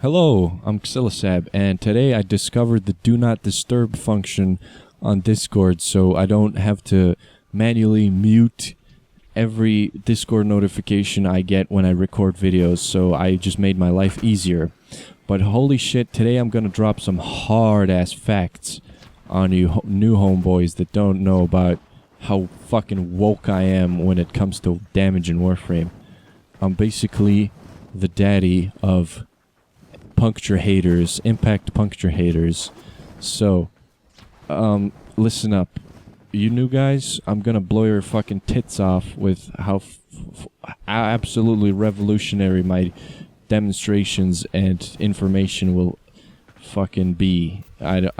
Hello, I'm Ksilisab, and today I discovered the Do Not Disturb function on Discord, so I don't have to manually mute every Discord notification I get when I record videos, so I just made my life easier. But holy shit, today I'm gonna drop some hard-ass facts on you new homeboys that don't know about how fucking woke I am when it comes to damage in Warframe. I'm basically the daddy of puncture haters, impact puncture haters. So, listen up. You new guys, I'm gonna blow your fucking tits off with how absolutely revolutionary my demonstrations and information will fucking be. Hey,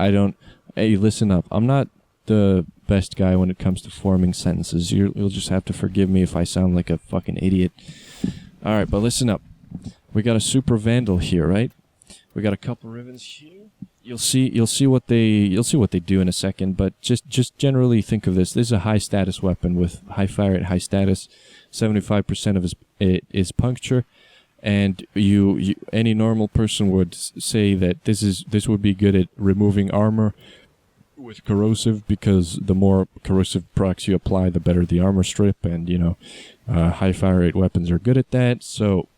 listen up. I'm not the best guy when it comes to forming sentences. You'll just have to forgive me if I sound like a fucking idiot. Alright, but listen up. We got a super vandal here, right? We got a couple ribbons here. You'll see what they do in a second, but just generally think of this. This is a high status weapon with high fire rate, high status. 75% of it is puncture, and you any normal person would say that this would be good at removing armor with corrosive, because the more corrosive procs you apply, the better the armor strip, and high fire rate weapons are good at that. So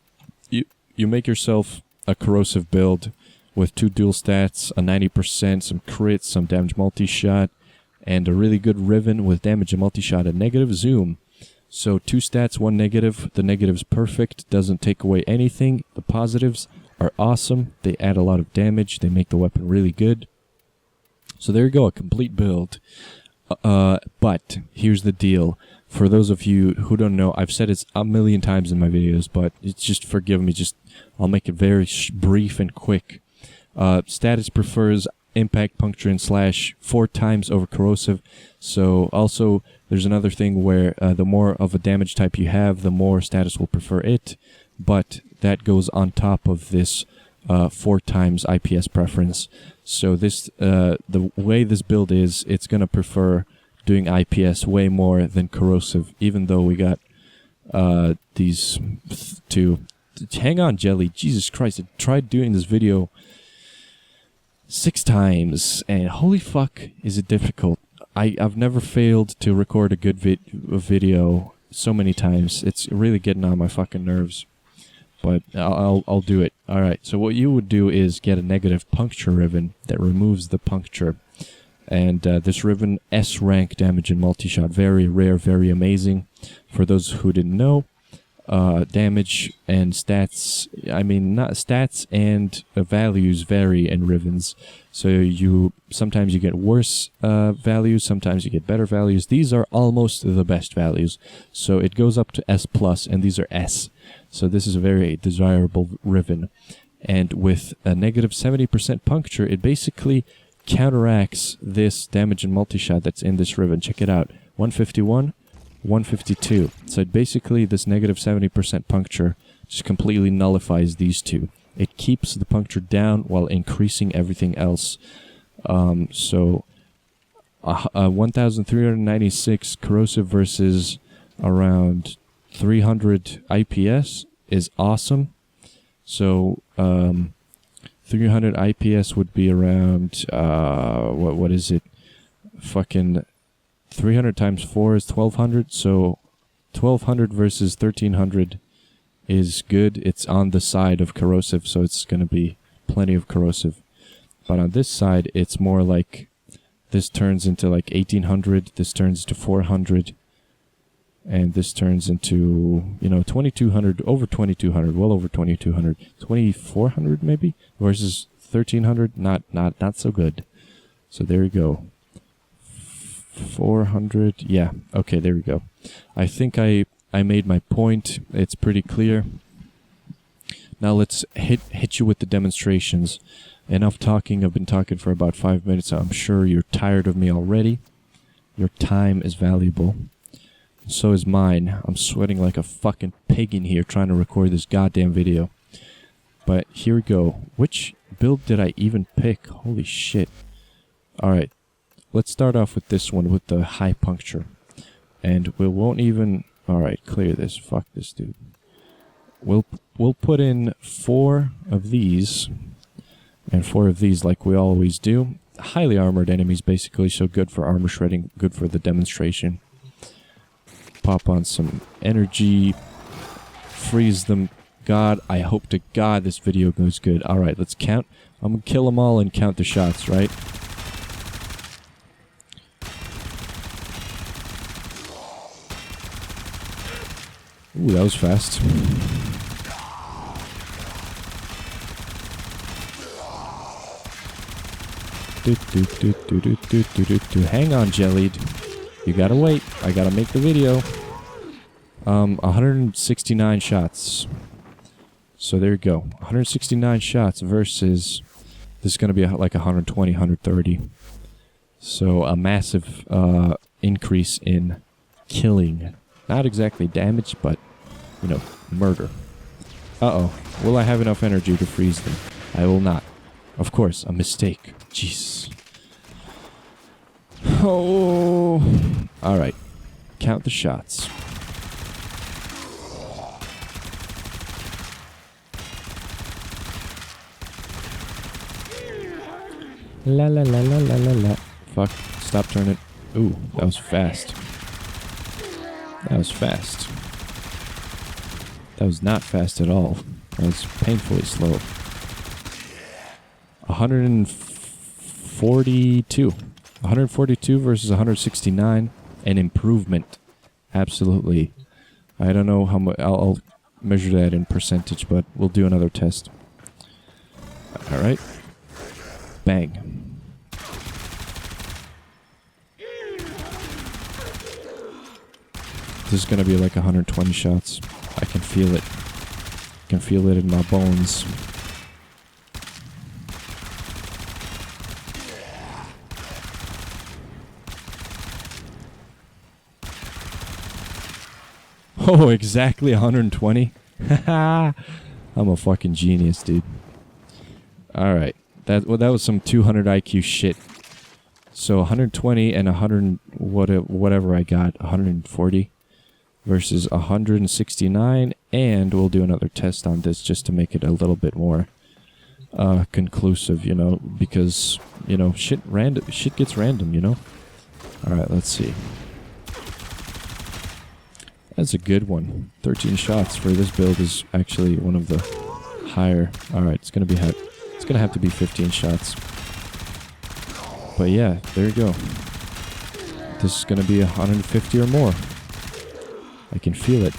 you make yourself a corrosive build with 2 dual stats, a 90%, some crits, some damage multi-shot, and a really good riven with damage and multi-shot and negative zoom. So 2 stats, 1 negative. The negative's perfect, doesn't take away anything. The positives are awesome. They add a lot of damage. They make the weapon really good. So there you go, a complete build. But here's the deal. For those of you who don't know, I've said it a million times in my videos, but it's just forgive me. I'll make it very brief and quick. Status prefers impact, puncture, and slash 4 times over corrosive. So also there's another thing where the more of a damage type you have, the more status will prefer it. But that goes on top of this 4 times IPS preference. So this the way this build is, it's gonna prefer doing IPS way more than corrosive, even though we got these 2. Hang on, Jelly. Jesus Christ, I tried doing this video 6 times, and holy fuck is it difficult. I've never failed to record a good video so many times. It's really getting on my fucking nerves. But I'll do it. Alright, so what you would do is get a negative puncture ribbon that removes the puncture. And this ribbon, S rank damage and multi-shot. Very rare, very amazing. For those who didn't know, damage and stats, not stats and values vary in ribbons. So sometimes you get worse values, sometimes you get better values. These are almost the best values. So it goes up to S+, and these are S. So this is a very desirable ribbon. And with a negative 70% puncture, it basically counteracts this damage and multi-shot that's in this ribbon. Check it out. 151, 152. So basically this negative 70% puncture just completely nullifies these 2. It keeps the puncture down while increasing everything else. 1396 corrosive versus around 300 IPS is awesome. So 300 IPS would be around what is it? Fucking 300 times 4 is 1200. So 1200 versus 1300 is good. It's on the side of corrosive, so it's going to be plenty of corrosive. But on this side, it's more like this turns into like 1800, this turns to 400, and this turns into 2200, over 2200, well over 2200, 2400 maybe, versus 1300. Not so good. So there you go. 400, yeah, okay, there we go. I think I made my point. It's pretty clear. Now let's hit you with the demonstrations. Enough talking. I've been talking for about 5 minutes. I'm sure you're tired of me already. Your time is valuable. So is mine. I'm sweating like a fucking pig in here trying to record this goddamn video. But here we go. Which build did I even pick? Holy shit. Alright. Let's start off with this one with the high puncture. And we won't even... Alright, clear this. Fuck this dude. We'll we'll put in 4 of these and 4 of these like we always do. Highly armored enemies, basically, so good for armor shredding, good for the demonstration. Pop on some energy, freeze them. God, I hope to God this video goes good. Alright, let's count. I'm gonna kill them all and count the shots, right? Ooh, that was fast. Hang on, Jellied. You gotta wait. I gotta make the video. 169 shots. So there you go. 169 shots versus... This is gonna be like 120, 130. So a massive increase in killing. Not exactly damage, but, you know, murder. Uh-oh. Will I have enough energy to freeze them? I will not. Of course, a mistake. Jesus. Oh. Alright. Count the shots. La la la la la la la. Fuck. Stop turning. Ooh, that was fast. That was fast. That was not fast at all. That was painfully slow. 142. 142 versus 169. An improvement. Absolutely. I don't know how much. I'll measure that in percentage, but we'll do another test. Alright. Bang. This is gonna be like 120 shots. I can feel it. I can feel it in my bones. Oh, exactly 120? Haha. I'm a fucking genius, dude. Alright. That was some 200 IQ shit. So 120 and 100... whatever I got. 140. Versus 169, and we'll do another test on this just to make it a little bit more conclusive, you know, because, you know, shit gets random, you know. Alright, let's see. That's a good one. 13 shots for this build is actually one of the higher. Alright, it's gonna have to be 15 shots. But yeah, there you go. This is gonna be 150 or more. I can feel it.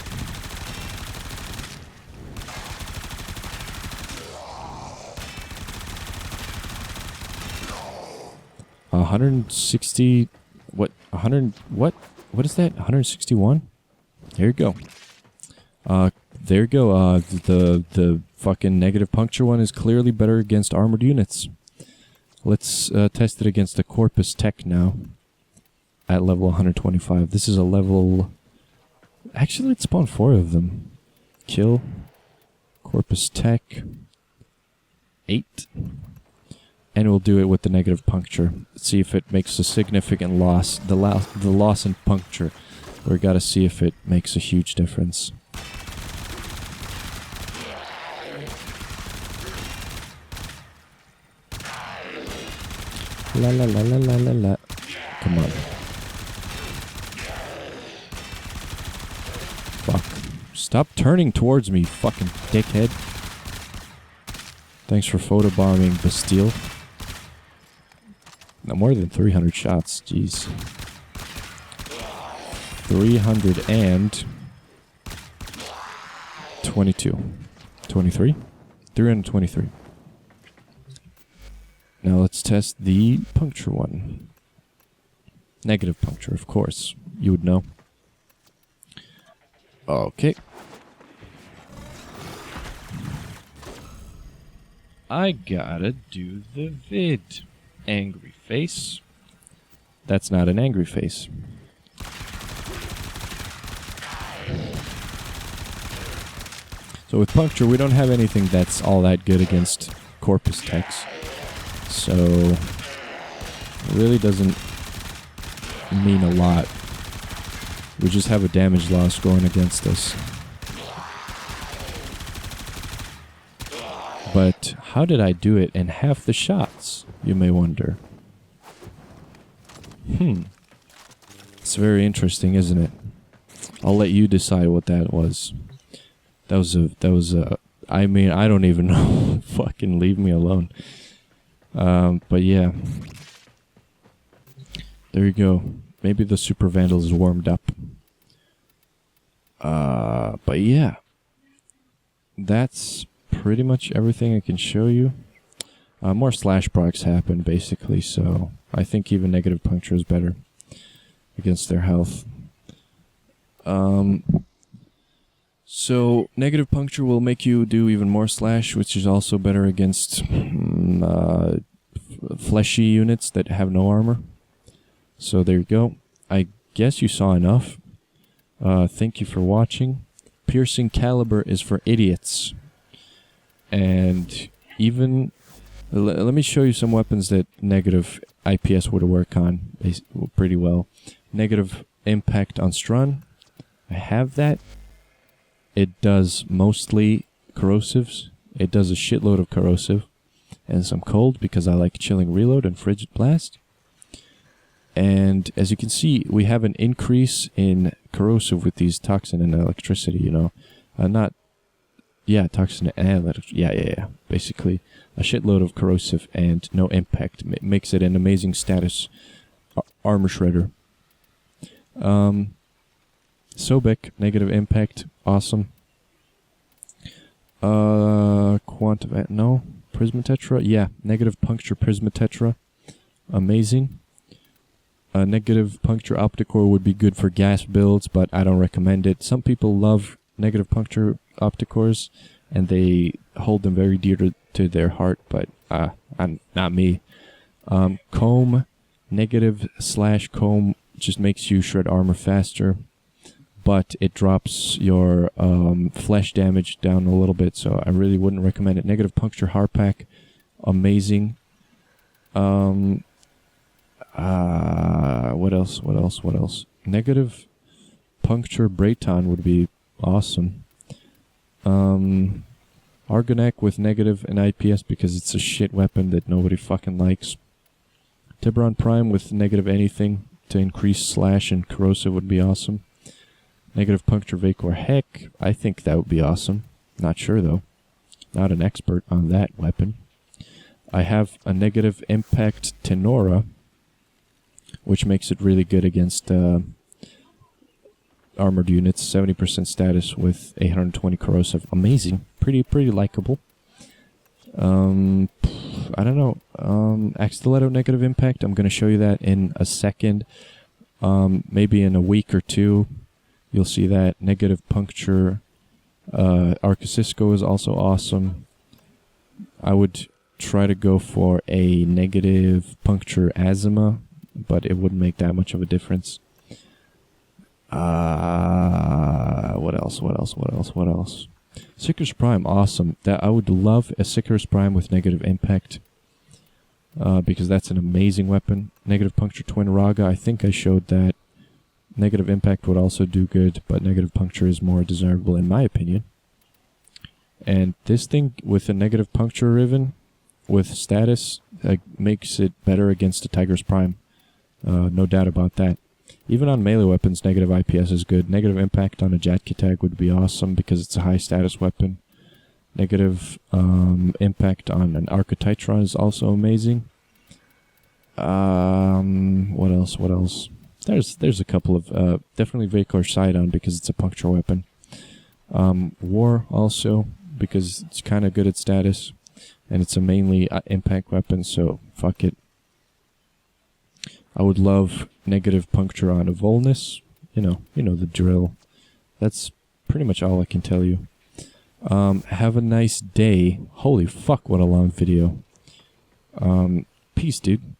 What is that? 161? There you go. There you go. The fucking negative puncture one is clearly better against armored units. Let's test it against the Corpus Tech now. At level 125. This is a level... Actually, let's spawn 4 of them. Kill. Corpus Tech. 8. And we'll do it with the negative puncture. See if it makes a significant loss. The loss in puncture. We gotta see if it makes a huge difference. La la la la la la la. Come on. Fuck. Stop turning towards me, fucking dickhead. Thanks for photobombing Bastille. No, more than 300 shots, jeez. 322. 23? 323. Now let's test the puncture one. Negative puncture, of course. You would know. Okay. I gotta do the vid. Angry face. That's not an angry face. So with puncture, we don't have anything that's all that good against Corpus Techs. So it really doesn't mean a lot. We just have a damage loss going against us. But how did I do it in half the shots, you may wonder? It's very interesting, isn't it? I'll let you decide what that was. That was a I mean, I don't even know. Fucking leave me alone. But yeah. There you go. Maybe the Super Vandal is warmed up. But yeah. That's pretty much everything I can show you. More slash procs happen, basically, so I think even negative puncture is better against their health. So negative puncture will make you do even more slash, which is also better against fleshy units that have no armor. So there you go. I guess you saw enough. Thank you for watching. Piercing caliber is for idiots. And even... let me show you some weapons that negative IPS would work on pretty well. Negative impact on stun. I have that. It does mostly corrosives. It does a shitload of corrosive. And some cold because I like chilling reload and frigid blast. And as you can see, we have an increase in corrosive with these toxin and electricity, you know. Toxin and electricity. Yeah. Basically, a shitload of corrosive and no impact. Makes it an amazing status armor shredder. Sobek, negative impact, awesome. Prismatetra, yeah, negative puncture Prismatetra, amazing. Negative puncture Opticore would be good for gas builds, but I don't recommend it. Some people love negative puncture Opticores, and they hold them very dear to their heart, but not me. Comb, negative / comb just makes you shred armor faster, but it drops your flesh damage down a little bit, so I really wouldn't recommend it. Negative puncture Harpack, amazing. What else? Negative puncture Brayton would be awesome. Argonac with negative and IPS because it's a shit weapon that nobody fucking likes. Tiburon Prime with negative anything to increase slash and corrosive would be awesome. Negative puncture Vacor Heck, I think that would be awesome. Not sure though. Not an expert on that weapon. I have a negative impact Tenora, which makes it really good against armored units. 70% status with 820 corrosive. Amazing. Pretty likable. I don't know. Axtiletto negative impact. I'm going to show you that in a second. Maybe in a week or two, you'll see that. Negative puncture. Arcacisco is also awesome. I would try to go for a negative puncture Azima, but it wouldn't make that much of a difference. What else? Sicarus Prime, awesome. I would love a Sicarus Prime with negative impact, because that's an amazing weapon. Negative puncture Twin Raga, I think I showed that. Negative impact would also do good, but negative puncture is more desirable in my opinion. And this thing with a negative puncture Riven with status makes it better against a Tigress Prime. No doubt about that. Even on melee weapons, negative IPS is good. Negative impact on a Jatkitag would be awesome because it's a high status weapon. Negative impact on an Archititron is also amazing. What else? There's a couple of definitely Vacor Sidon because it's a puncture weapon. War also because it's kind of good at status, and it's a mainly impact weapon. So fuck it. I would love negative puncture on a Volnus. You know the drill. That's pretty much all I can tell you. Have a nice day. Holy fuck, what a long video. Peace, dude.